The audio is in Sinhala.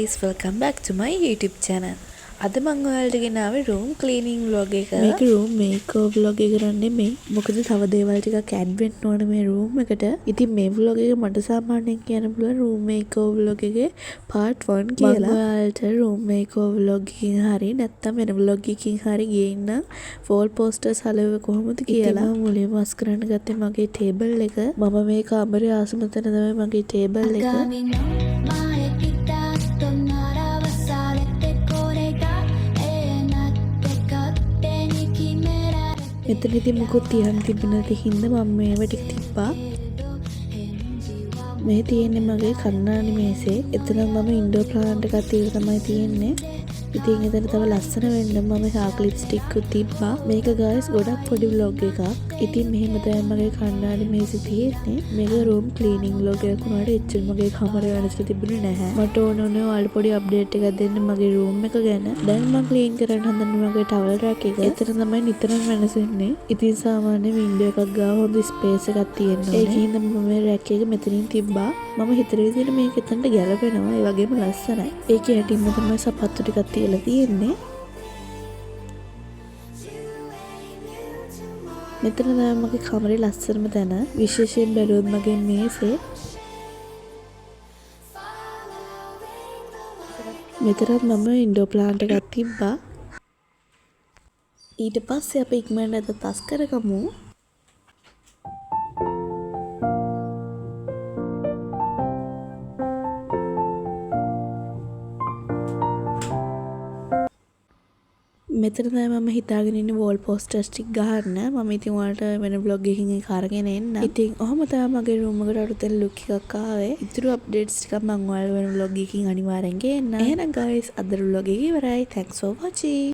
guys, welcome back to my YouTube channel. අද මම ඔයාලට ගෙනාවේ room cleaning vlog එක. මේක room makeover vlog එක නෙමෙයි. මොකද තව දේවල් ටිකක් add වෙන්න ඕන මේ room එකට. ඉතින් මේ vlog එක මට සාමාන්‍යයෙන් කියන්න පුළුවන් room makeover vlog එකේ part 1 කියලා. මම ඔයාලට room makeover vlog එකකින් හරි නැත්නම් වෙන vlog එකකින් හරි ගියේ ඉන්න wall posters හලුවේ කොහොමද කියලා. මම මුලින්ම වස් කරන්න ගත්තේ මගේ table එක. මම මේ කාමරේ ආසම තැන තමයි මගේ table එක. මෙතනදී මුකුත් තියන්න තිබුණ නැති හින්දා මම මේව ටික තිබ්බා. මේ තියෙන්නේ මගේ කන්නාඩි මේසේ. එතන මම ඉන්ඩෝර් ප්ලාන්ට් එකක් තියලා තමයි තියෙන්නේ. ඉතින් එතන තව ලස්සන වෙන්න මම ශාක් ලිප්ස්ටික් උත් තිබ්බා. මේක guys ගොඩක් පොඩි vlog එකක්. ඉතින් මෙහෙම තමයි මගේ කන්නාඩි මේසේ තියෙන්නේ. මේක room cleaning vlog එකක් වුණාට එච්චර මගේ කාමරේ වෙනසට තිබුණේ නැහැ. මට ඕන ඔයාලට පොඩි අප්ඩේට් එකක් දෙන්න මගේ room එක ගැන. දැන් මම clean කරන්න හදන්නේ මගේ towel rack එක. එතන තමයි නිතරම වෙනස වෙන්නේ. ඉතින් සාමාන්‍ය window එකක් ගාව හොඳ space එකක් තියෙනවා. ඒකින්ද මම මේ rack එක මෙතනින් තිබ්බා. මම හිතේ විදිහට මේක එතනට ගැලපෙනවා. ඒ වගේම ලස්සනයි. ඒකේ යටින්ම තමයි සපත්තු ටිකක් තියලා තියෙන්නේ. මෙතන තමයි මගේ කාමරේ ලස්සනම තැන. විශේෂයෙන් බැලුවොත් මගේ මේසේ. මෙතනත් මම ඉන්ඩෝර් ප්ලාන්ට් එකක් තිබ්බා. ඊට පස්සේ අපි ඉක්මනට අද තස් කරගමු. මෙතන තමයි මම හිතාගෙන ඉන්නේ wall posters ටික ගහන්න. මම ඉතින් ඔයාලට වෙන vlog එකකින් ඒක අරගෙන එන්න. ඉතින් ඔහොම තමයි මගේ room එකට අලුතෙන් look එකක් ආවේ. ඉතුරු updates ටික මම ඔයාලට වෙන vlog එකකින් අනිවාර්යෙන් ගේන්න. එහෙනම් guys අද vlog එක ඉවරයි. Thanks for watching.